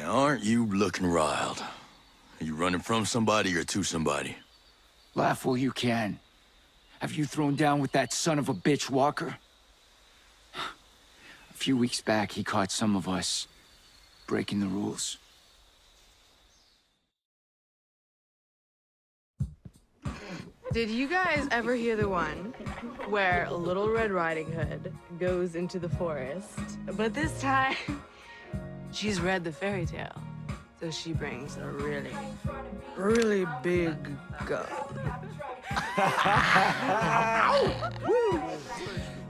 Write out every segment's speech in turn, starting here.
Now, aren't you looking riled? Are you running from somebody or to somebody? Laugh while you can. Have you thrown down with that son of a bitch Walker? A few weeks back, he caught some of us breaking the rules. Did you guys ever hear the one where Little Red Riding Hood goes into the forest, but this time she's read the fairy tale, so she brings a really, really big gun.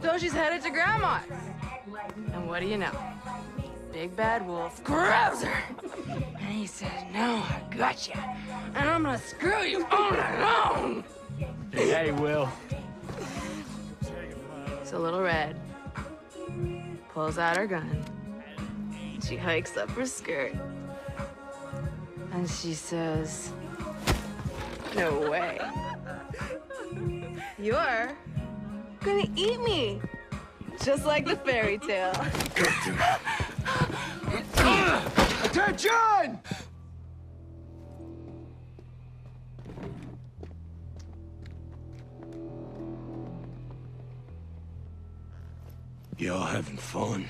So she's headed to Grandma's. And what do you know? Big bad wolf grabs her. And he says, no, I got you. And I'm gonna screw you all night long. Hey, Will. So Little Red pulls out her gun. She hikes up her skirt. And she says, no way. You're gonna eat me. Just like the fairy tale. Attention! Y'all having fun?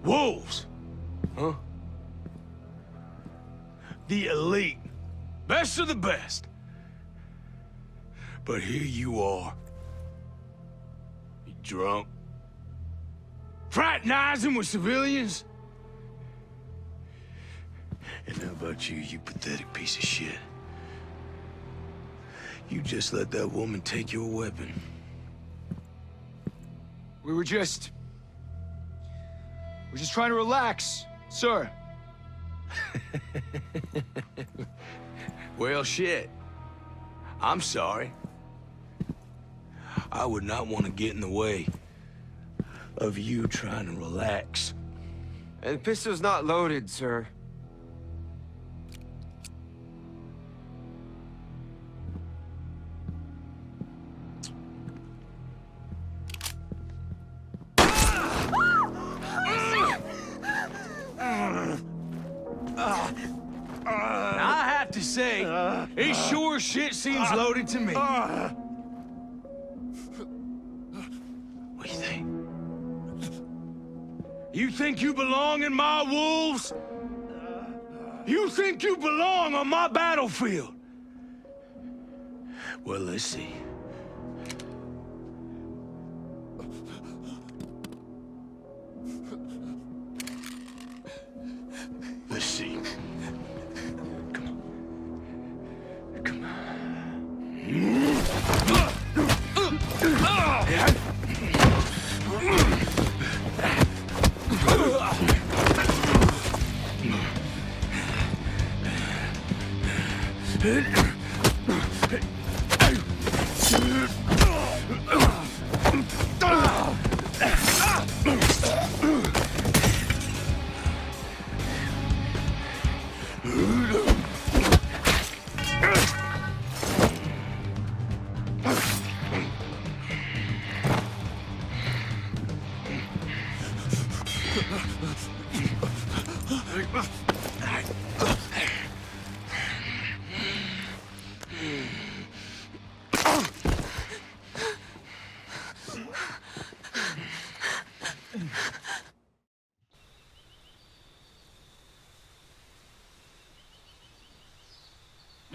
Wolves! Huh? The elite. Best of the best. But here you are. You drunk? Fraternizing with civilians? And how about you, you pathetic piece of shit? You just let that woman take your weapon. We're just trying to relax, sir. Well, shit. I'm sorry. I would not want to get in the way of you trying to relax. And the pistol's not loaded, sir. I have to say, it sure shit seems loaded to me. What do you think? You think you belong in my wolves? You think you belong on my battlefield? Well, let's see. Let's see. Come on. Come on.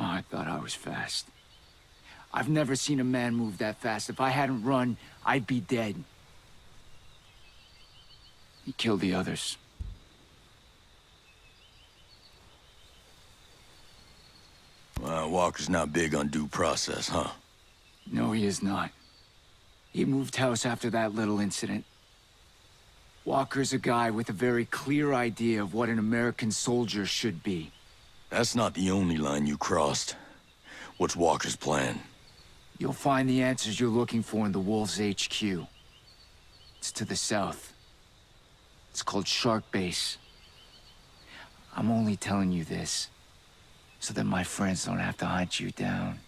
Oh, I thought I was fast. I've never seen a man move that fast. If I hadn't run, I'd be dead. He killed the others. Walker's not big on due process, huh? No, he is not. He moved house after that little incident. Walker's a guy with a very clear idea of what an American soldier should be. That's not the only line you crossed. What's Walker's plan? You'll find the answers you're looking for in the Wolves HQ. It's to the south. It's called Shark Base. I'm only telling you this so that my friends don't have to hunt you down.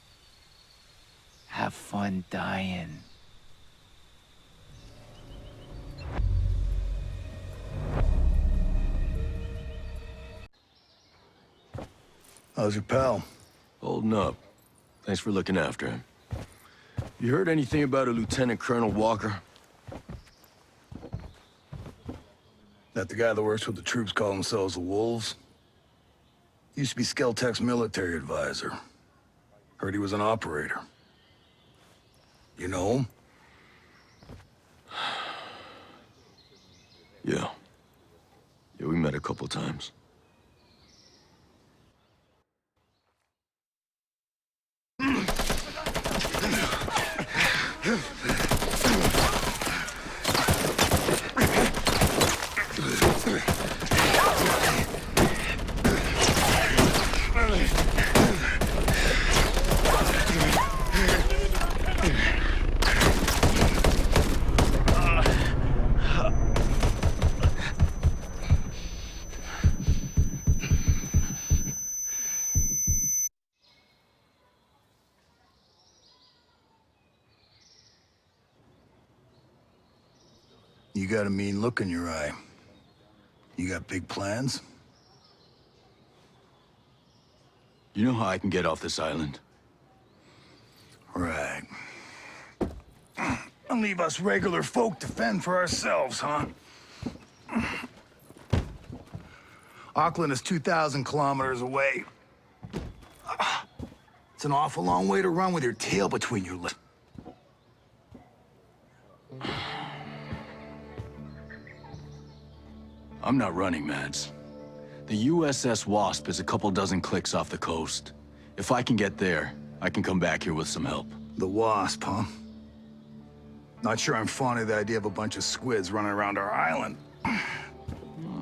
Have fun dying. How's your pal? Holding up. Thanks for looking after him. You heard anything about a Lieutenant Colonel Walker? That the guy that works with the troops call themselves the Wolves? Used to be Skeltech's military advisor. Heard he was an operator. You know him? Yeah. Yeah, we met a couple times. You got a mean look in your eye. You got big plans? You know how I can get off this island? Right. And leave us regular folk to fend for ourselves, huh? Auckland is 2,000 kilometers away. It's an awful long way to run with your tail between your legs. I'm not running, Mads. The USS Wasp is a couple dozen clicks off the coast. If I can get there, I can come back here with some help. The Wasp, huh? Not sure I'm fond of the idea of a bunch of squids running around our island. Well,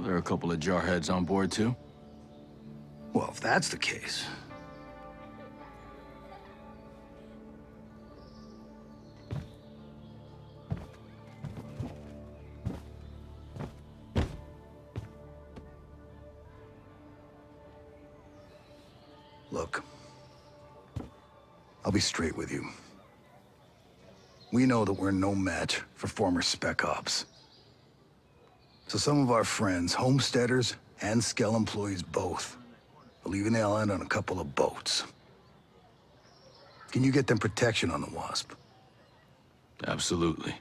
there are a couple of jarheads on board, too. Well, if that's the case... Look, I'll be straight with you. We know that we're no match for former Spec Ops. So some of our friends, homesteaders and Skell employees both, are leaving the island on a couple of boats. Can you get them protection on the Wasp? Absolutely.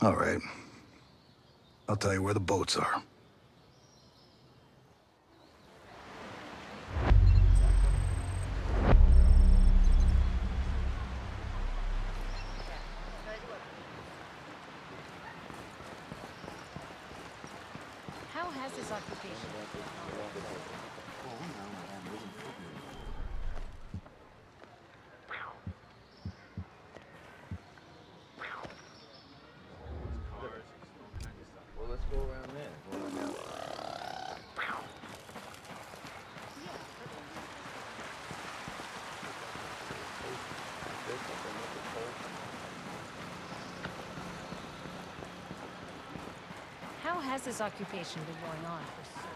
All right. I'll tell you where the boats are. How has his occupation? Well, let's go around there. How has his occupation been going on for so long?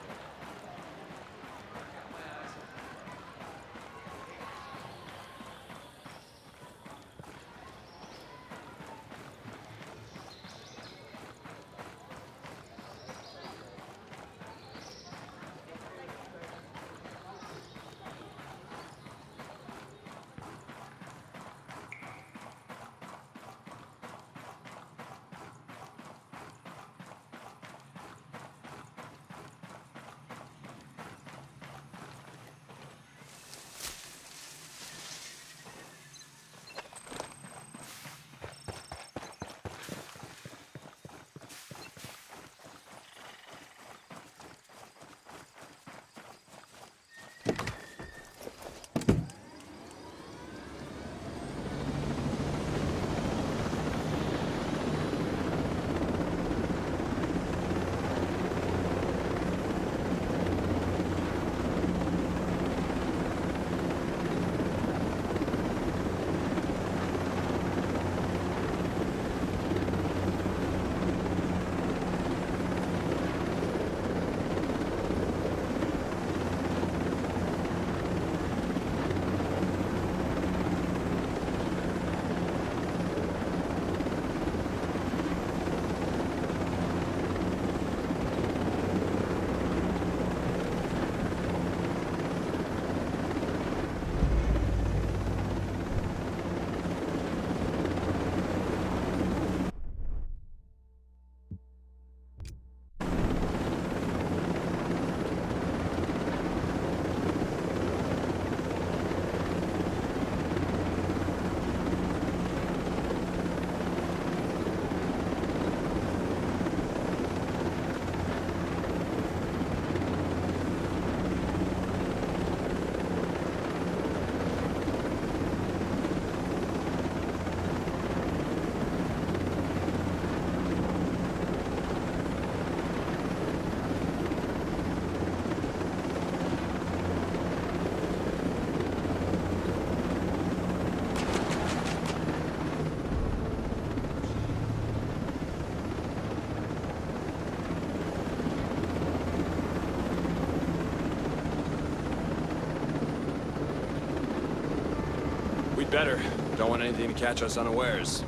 better. Don't want anything to catch us unawares.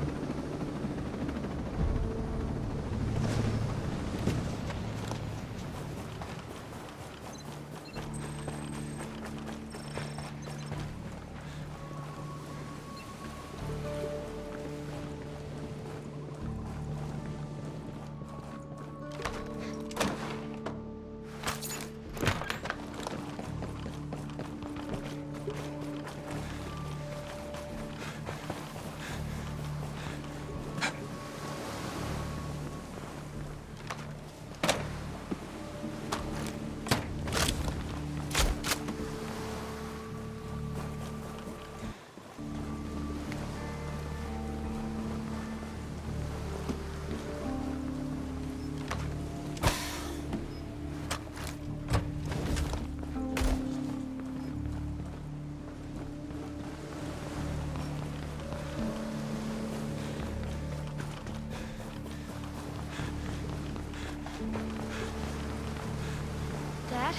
Dad?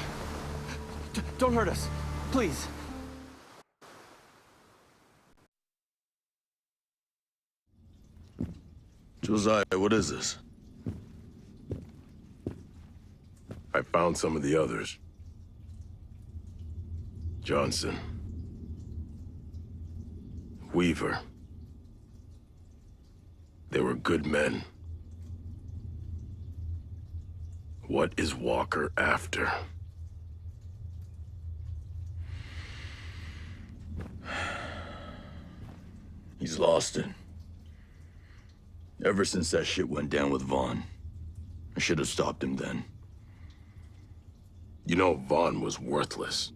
Don't hurt us. Please. Josiah, what is this? I found some of the others. Johnson. Weaver. They were good men. What is Walker after? He's lost it. Ever since that shit went down with Vaughn. I should have stopped him then. You know, Vaughn was worthless.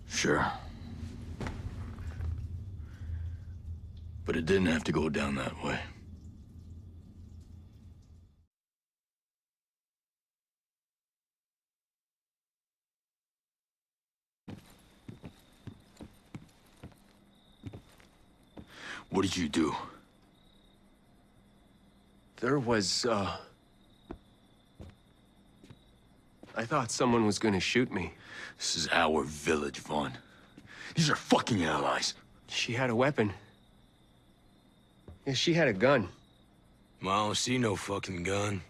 Sure. But it didn't have to go down that way. What did you do? There was, I thought someone was gonna shoot me. This is our village, Vaughn. These are fucking allies. She had a weapon. Yeah, she had a gun. Well, I don't see no fucking gun.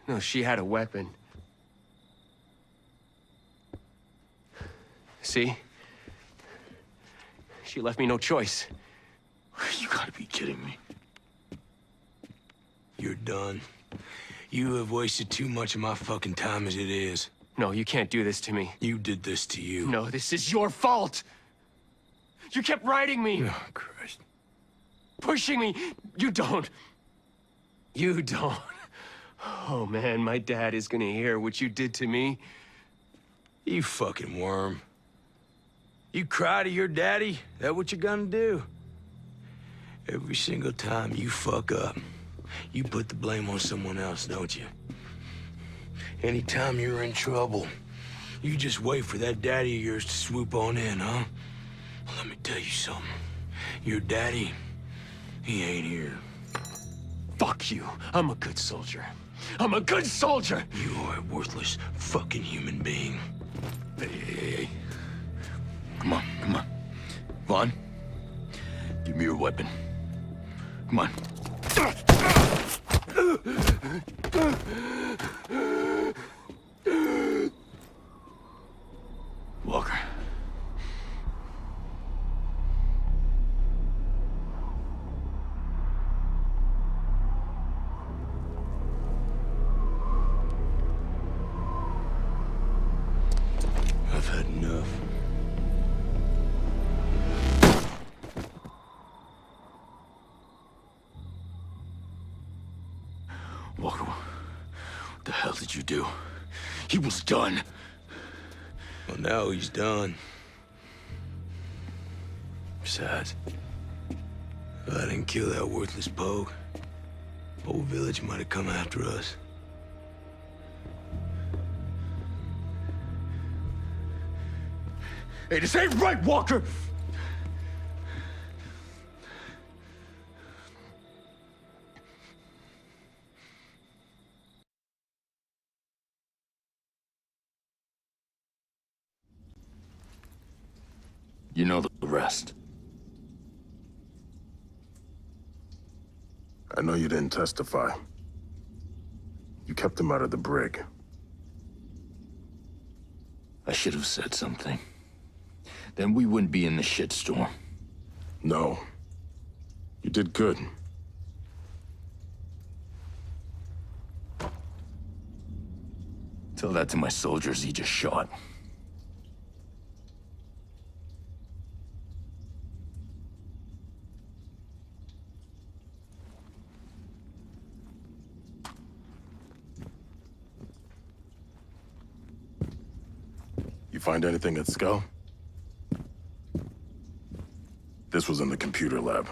No, she had a weapon. See? She left me no choice. You gotta be kidding me. You're done. You have wasted too much of my fucking time as it is. No, you can't do this to me. You did this to you. No, this is your fault! You kept riding me! Oh, Christ. Pushing me! You don't! You don't! Oh man, my dad is gonna hear what you did to me. You fucking worm. You cry to your daddy? That what you're gonna do? Every single time you fuck up, you put the blame on someone else, don't you? Anytime you're in trouble, you just wait for that daddy of yours to swoop on in, huh? Well, let me tell you something. Your daddy, he ain't here. Fuck you. I'm a good soldier. I'm a good soldier! You are a worthless fucking human being. Hey. Come on, come on. Vaughn, give me your weapon. Come on. Walker. I've had enough. Walker, what the hell did you do? He was done. Well, now he's done. Besides, if I didn't kill that worthless pogue, whole village might have come after us. Hey, this ain't right, Walker! You know the rest. I know you didn't testify. You kept him out of the brig. I should have said something. Then we wouldn't be in the shitstorm. No. You did good. Tell that to my soldiers he just shot. You find anything at Skell? This was in the computer lab.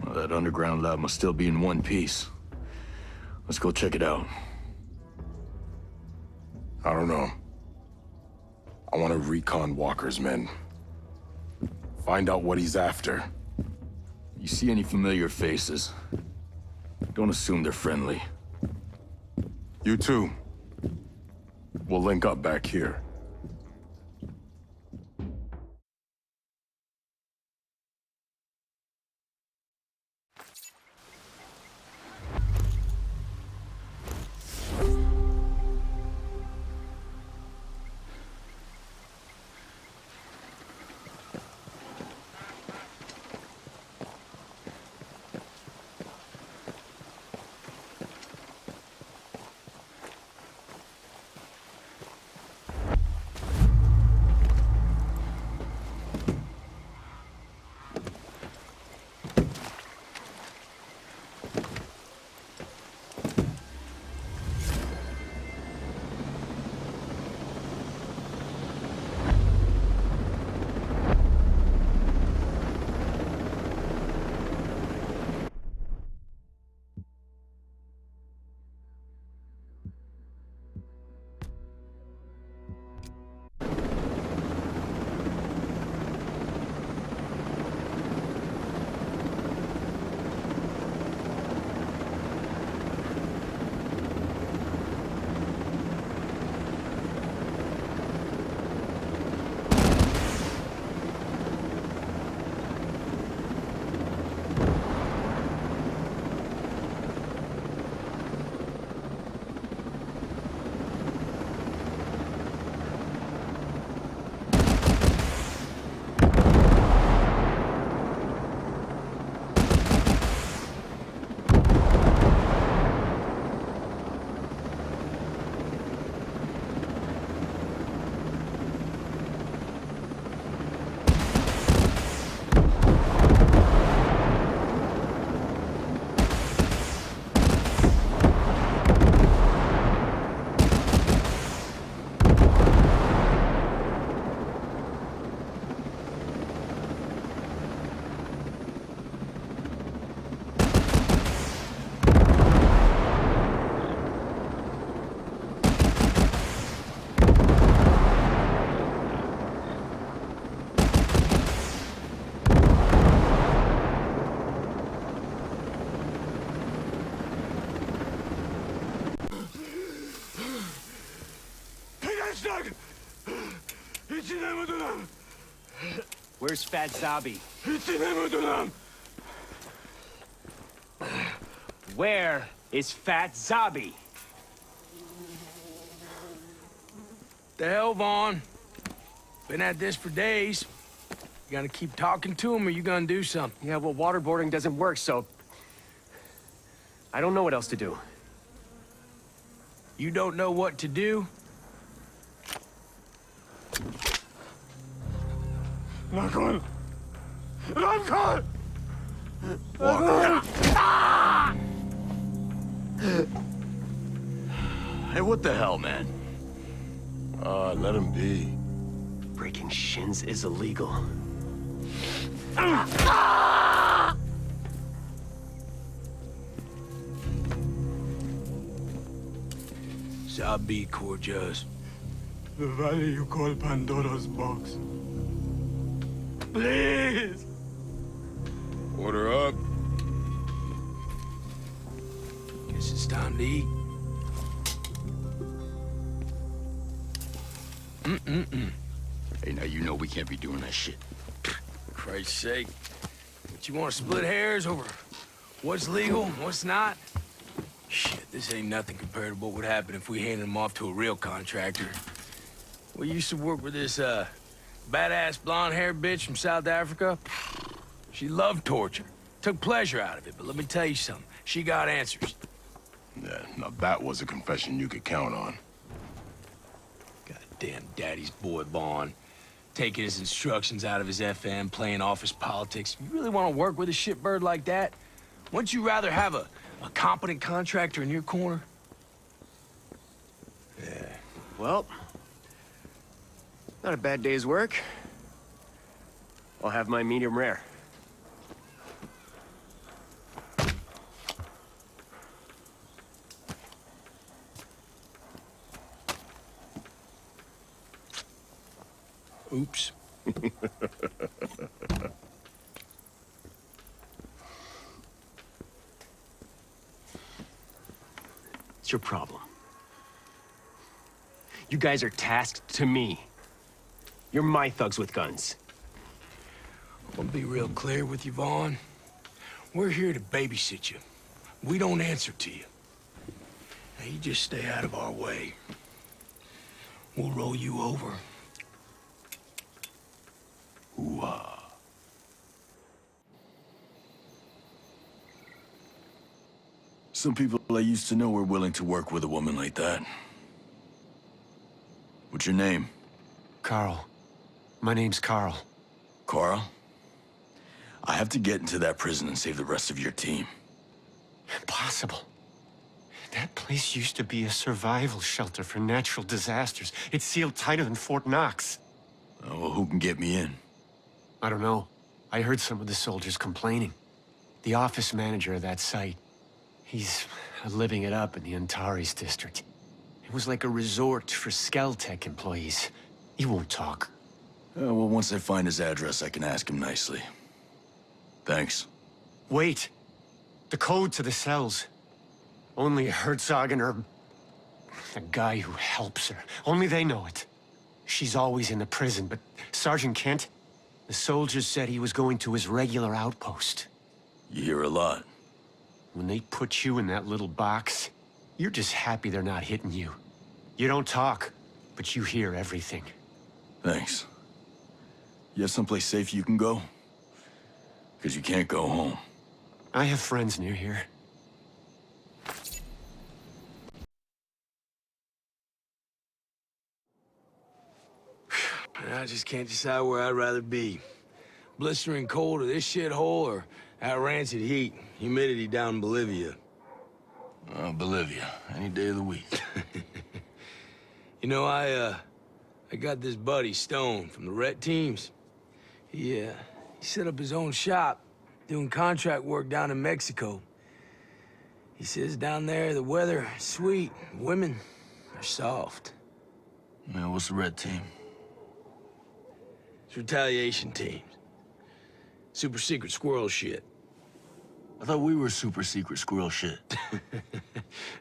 Well, that underground lab must still be in one piece. Let's go check it out. I don't know. I want to recon Walker's men. Find out what he's after. You see any familiar faces? Don't assume they're friendly. You too. We'll link up back here. Where's Fat Zabi? Where is Fat Zabi? The hell, Vaughn? Been at this for days. You gotta keep talking to him or you gonna do something. Yeah, well, waterboarding doesn't work, so... I don't know what else to do. You don't know what to do? Recon! Recon! Hey, what the hell, man? Let him be. Breaking shins is illegal. I'll be Corjaz. The valley you call Pandora's box. Please! Order up. Guess it's time to eat. Hey, now you know we can't be doing that shit. Christ's sake. But you want to split hairs over what's legal and what's not? Shit, this ain't nothing compared to what would happen if we handed him off to a real contractor. We used to work with this, badass blonde-haired bitch from South Africa. She loved torture, took pleasure out of it, but let me tell you something. She got answers. Yeah, now that was a confession you could count on. Goddamn daddy's boy Bond. Taking his instructions out of his FM, playing office politics. You really want to work with a shitbird like that? Wouldn't you rather have a competent contractor in your corner? Yeah. Well, not a bad day's work. I'll have my medium rare. Oops. It's your problem. You guys are tasked to me. You're my thugs with guns. I'll be real clear with you, Vaughn. We're here to babysit you. We don't answer to you. Now, you just stay out of our way. We'll roll you over. Ooh-ah. Some people I used to know were willing to work with a woman like that. What's your name? Carl. My name's Carl. Carl? I have to get into that prison and save the rest of your team. Impossible. That place used to be a survival shelter for natural disasters. It's sealed tighter than Fort Knox. Oh, well, who can get me in? I don't know. I heard some of the soldiers complaining. The office manager of that site, he's living it up in the Antares district. It was like a resort for Skeltech employees. He won't talk. Well, once I find his address, I can ask him nicely. Thanks. Wait. The code to the cells. Only Herzog and her... the guy who helps her. Only they know it. She's always in the prison, but Sergeant Kent, the soldiers said he was going to his regular outpost. You hear a lot. When they put you in that little box, you're just happy they're not hitting you. You don't talk, but you hear everything. Thanks. You have someplace safe you can go? Because you can't go home. I have friends near here. I just can't decide where I'd rather be. Blistering cold of this shithole or that rancid heat, humidity down in Bolivia. Bolivia, any day of the week. You know, I got this buddy, Stone, from the Ret teams. He set up his own shop, doing contract work down in Mexico. He says down there the weather is sweet, women are soft. Man, what's the red team? It's retaliation teams. Super secret squirrel shit. I thought we were super secret squirrel shit.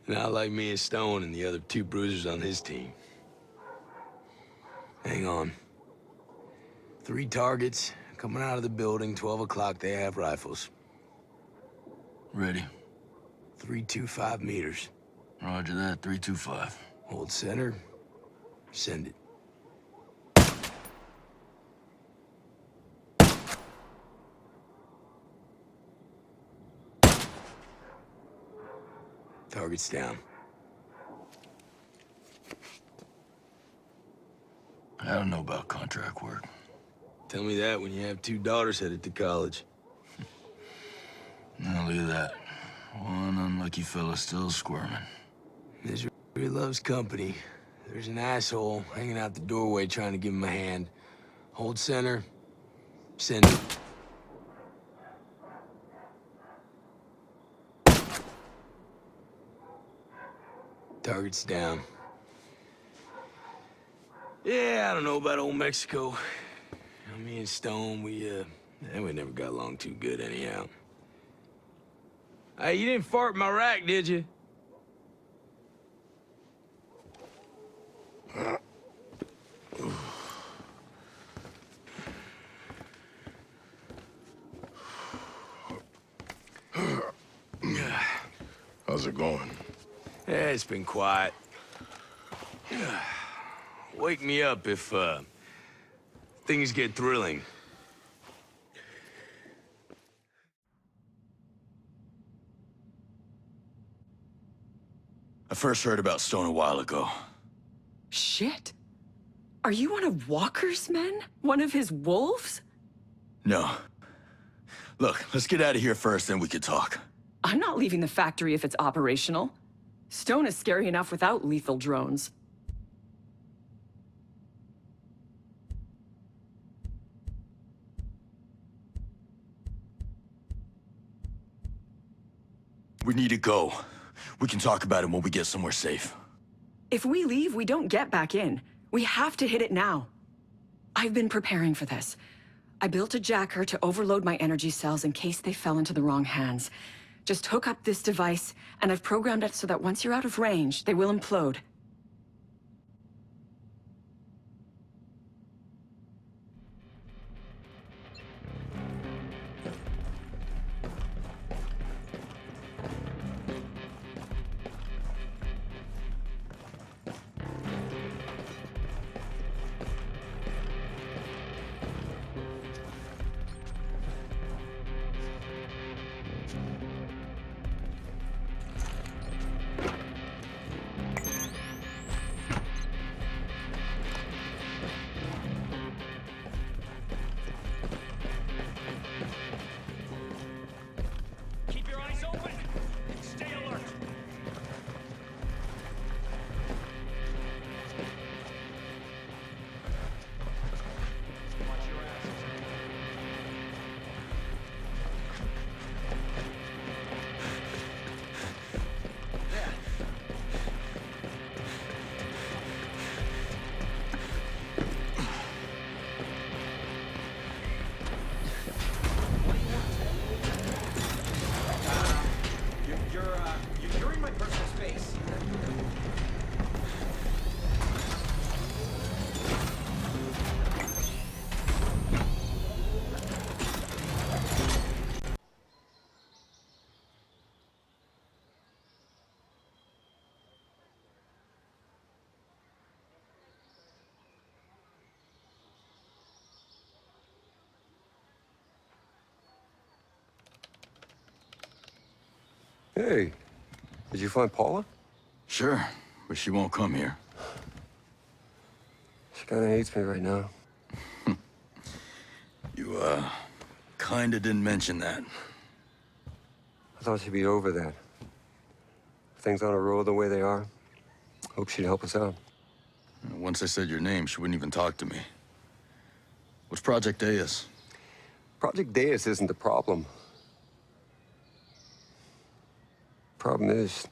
Not like me and Stone and the other two bruisers on his team. Hang on. 3 targets coming out of the building, 12 o'clock, they have rifles. Ready. 325 meters. Roger that, 325. Hold center. Send it. Target's down. I don't know about contract work. Tell me that when you have 2 daughters headed to college. Now look at that. One unlucky fella still squirming. Misery loves company. There's an asshole hanging out the doorway trying to give him a hand. Hold center. Send it. Target's down. Yeah, I don't know about old Mexico. Me and Stone, we never got along too good anyhow. Hey, you didn't fart in my rack, did you? How's it going? Yeah, it's been quiet. Wake me up if, things get thrilling. I first heard about Stone a while ago. Shit. Are you one of Walker's men? One of his wolves? No. Look, let's get out of here first, then we could talk. I'm not leaving the factory if it's operational. Stone is scary enough without lethal drones. We need to go. We can talk about it when we get somewhere safe. If we leave, we don't get back in. We have to hit it now. I've been preparing for this. I built a jacker to overload my energy cells in case they fell into the wrong hands. Just hook up this device, and I've programmed it so that once you're out of range, they will implode. You're in my personal space. Hey, did you find Paula? Sure, but she won't come here. She kinda hates me right now. You, kinda didn't mention that. I thought she'd be over that. Things on a roll the way they are. Hope she'd help us out. Once I said your name, she wouldn't even talk to me. What's Project Deus? Project Deus isn't the problem. Problem is,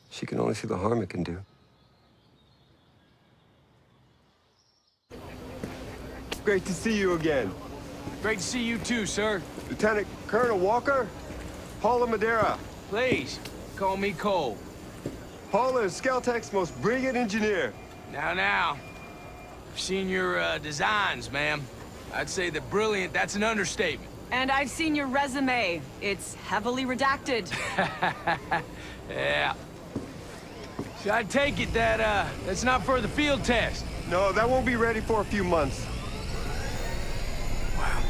she can only see the harm it can do. Great to see you again. Great to see you too, sir. Lieutenant Colonel Walker, Paula Madeira. Please, call me Cole. Paula is Skeltech's most brilliant engineer. Now. I've seen your, designs, ma'am. I'd say that brilliant, that's an understatement. And I've seen your resume. It's heavily redacted. Yeah. So I take it that, that's not for the field test? No, that won't be ready for a few months. Wow.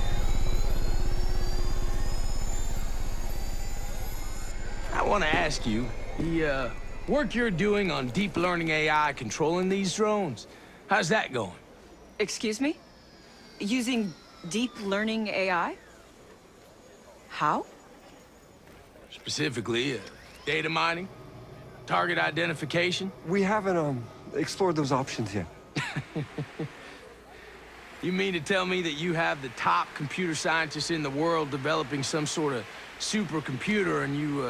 I want to ask you, the, work you're doing on deep learning AI controlling these drones, how's that going? Excuse me? Using deep learning AI? How? Specifically, data mining? Target identification? We haven't, explored those options yet. You mean to tell me that you have the top computer scientists in the world developing some sort of supercomputer and you,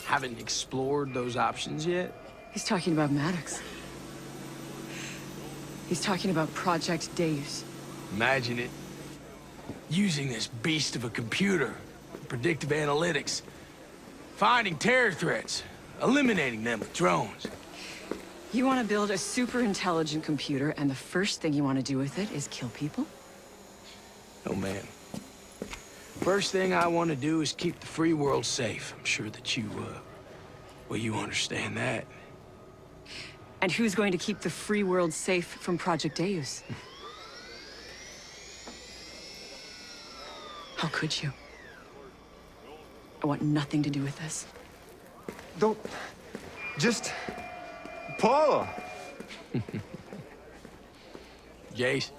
haven't explored those options yet? He's talking about Maddox. He's talking about Project Deus. Imagine it. Using this beast of a computer for predictive analytics. Finding terror threats. Eliminating them with drones. You want to build a super intelligent computer, and the first thing you want to do with it is kill people? Oh, man. First thing I want to do is keep the free world safe. I'm sure that you, well, you understand that. And who's going to keep the free world safe from Project Deus? How could you? I want nothing to do with this. Don't... Just... Paula! Jace,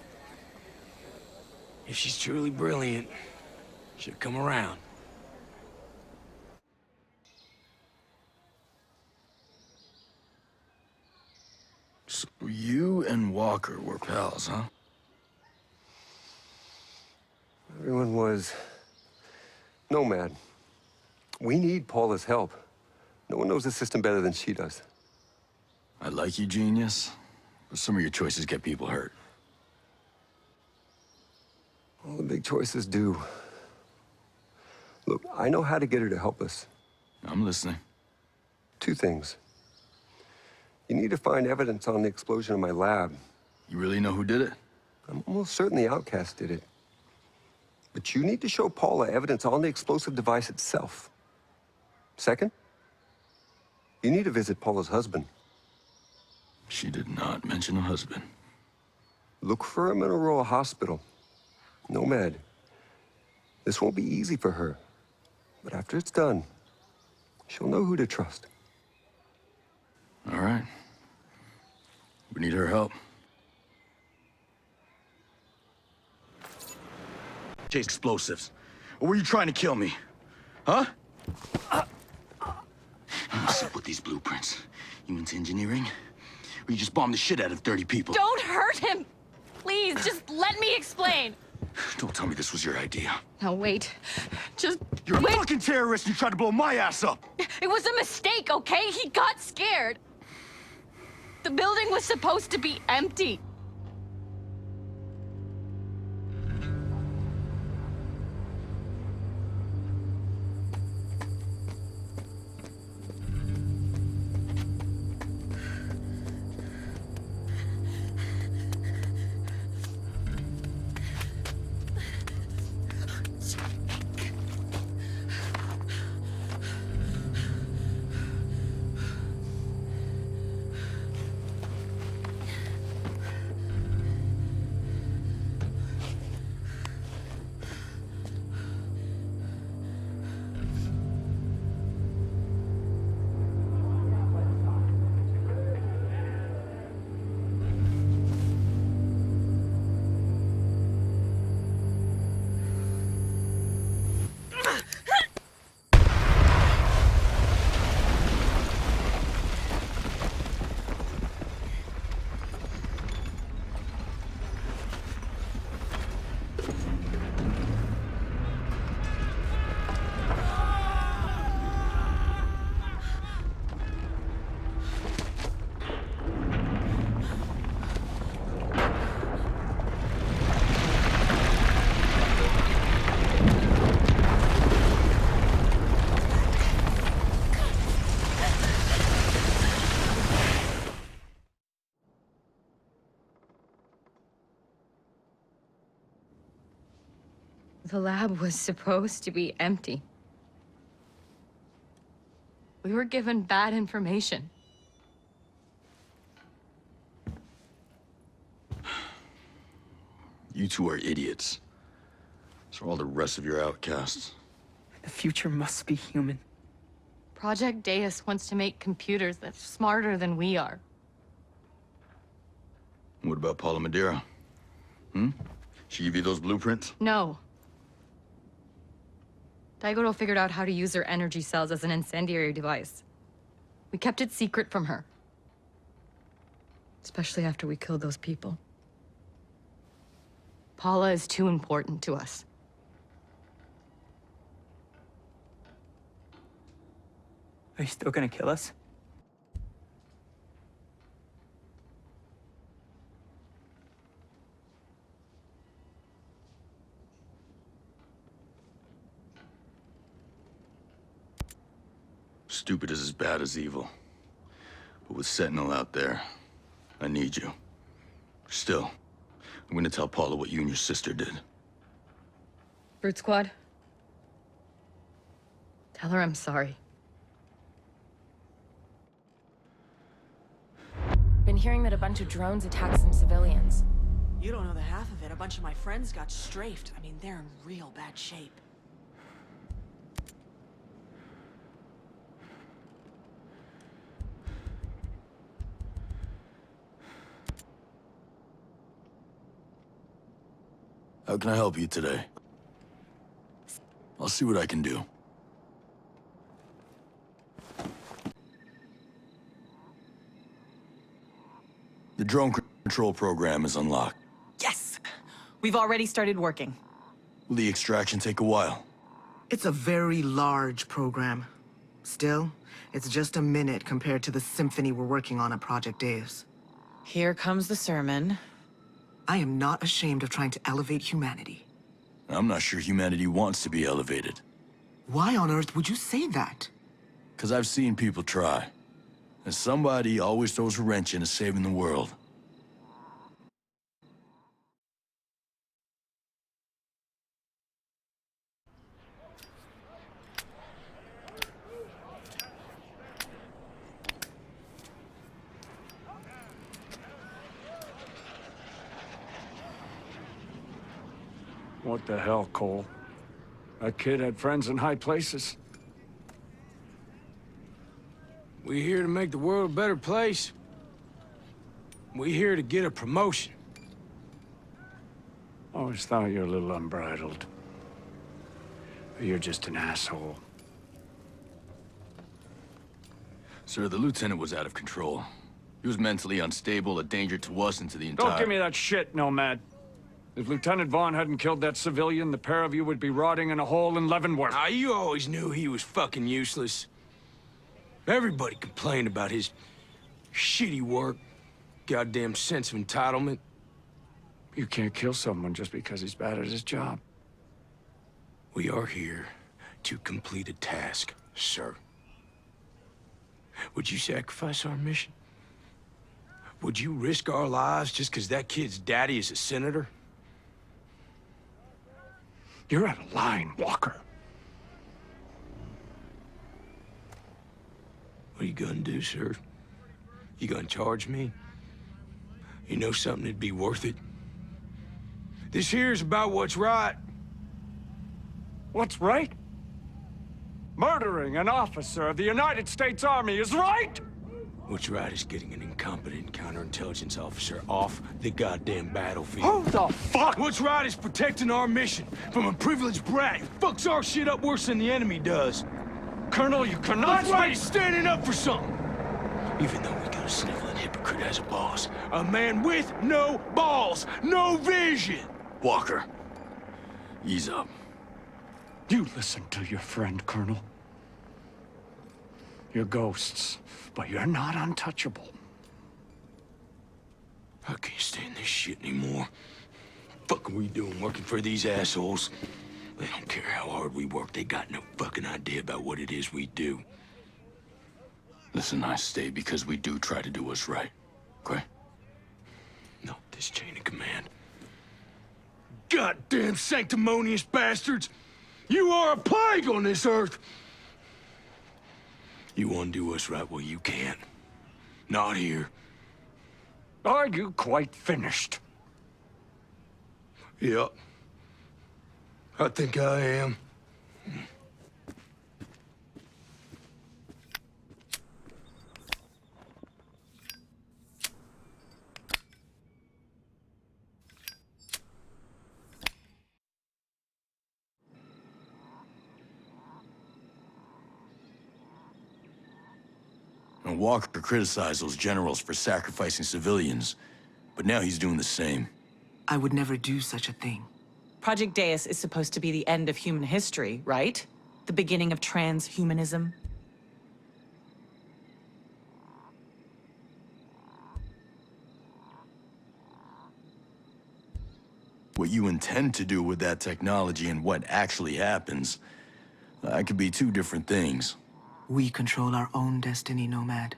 if she's truly brilliant, she'll come around. So you and Walker were pals, huh? Everyone was nomad. We need Paula's help. No one knows the system better than she does. I like you, genius, but some of your choices get people hurt. All the big choices do. Look, I know how to get her to help us. I'm listening. Two things. You need to find evidence on the explosion in my lab. You really know who did it? I'm almost certain the outcast did it. But you need to show Paula evidence on the explosive device itself. Second, you need to visit Paula's husband. She did not mention a husband. Look for him in Aurora Hospital. Nomad. This won't be easy for her. But after it's done, she'll know who to trust. All right. We need her help. Chase explosives. Or were you trying to kill me? Huh? What's up with these blueprints? You into engineering? Or you just bombed the shit out of 30 people? Don't hurt him! Please, just let me explain. Don't tell me this was your idea. Now wait. Just You're wait. a fucking terrorist and you tried to blow my ass up! It was a mistake, okay? He got scared. The building was supposed to be empty. The lab was supposed to be empty. We were given bad information. You two are idiots. So are all the rest of your outcasts. The future must be human. Project Deus wants to make computers that's smarter than we are. What about Paula Madeira? She give you those blueprints? No. Daigoro figured out how to use her energy cells as an incendiary device. We kept it secret from her. Especially after we killed those people. Paula is too important to us. Are you still gonna kill us? Stupid is as bad as evil. But with Sentinel out there, I need you. Still, I'm gonna tell Paula what you and your sister did. Brute Squad? Tell her I'm sorry. Been hearing that a bunch of drones attacked some civilians. You don't know the half of it. A bunch of my friends got strafed. I mean, they're in real bad shape. How can I help you today? I'll see what I can do. The drone control program is unlocked. Yes! We've already started working. Will the extraction take a while? It's a very large program. Still, it's just a minute compared to the symphony we're working on at Project Deus. Here comes the sermon. I am not ashamed of trying to elevate humanity. I'm not sure humanity wants to be elevated. Why on earth would you say that? Because I've seen people try. And somebody always throws a wrench into saving the world. What the hell, Cole? That kid had friends in high places. We here to make the world a better place. We here to get a promotion. Always thought you were a little unbridled. But you're just an asshole. Sir, the lieutenant was out of control. He was mentally unstable, a danger to us and to the entire... Don't give me that shit, Nomad. If Lieutenant Vaughn hadn't killed that civilian, the pair of you would be rotting in a hole in Leavenworth. Ah, you always knew he was fucking useless. Everybody complained about his shitty work. Goddamn sense of entitlement. You can't kill someone just because he's bad at his job. We are here to complete a task, sir. Would you sacrifice our mission? Would you risk our lives just because that kid's daddy is a senator? You're out of line, Walker. What are you gonna do, sir? You gonna charge me? You know something that'd be worth it? This here's about what's right. What's right? Murdering an officer of the United States Army is right! What's right is getting an incompetent counterintelligence officer off the goddamn battlefield. Who the fuck? What's right is protecting our mission from a privileged brat who fucks our shit up worse than the enemy does. Colonel, you cannot... What's right is standing up for something. Even though we got a sniveling hypocrite as a boss. A man with no balls, no vision. Walker, ease up. You listen to your friend, Colonel. You're ghosts, but you're not untouchable. I can't stand this shit anymore. Fuck are we doing working for these assholes? They don't care how hard we work. They got no fucking idea about what it is we do. Listen, I stay because we do try to do what's right, okay? Not this chain of command. Goddamn sanctimonious bastards! You are a plague on this earth! You want to do what's right? Well, you can't. Not here. Are you quite finished? Yep. I think I am. And Walker criticized those generals for sacrificing civilians, but now he's doing the same. I would never do such a thing. Project Deus is supposed to be the end of human history, right? The beginning of transhumanism. What you intend to do with that technology and what actually happens, could be two different things. We control our own destiny, Nomad.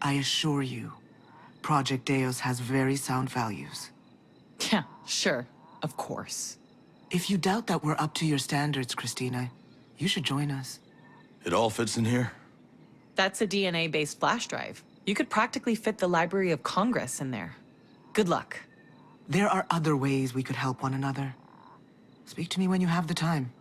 I assure you, Project Deus has very sound values. Yeah, sure. Of course. If you doubt that we're up to your standards, Christina, you should join us. It all fits in here? That's a DNA-based flash drive. You could practically fit the Library of Congress in there. Good luck. There are other ways we could help one another. Speak to me when you have the time.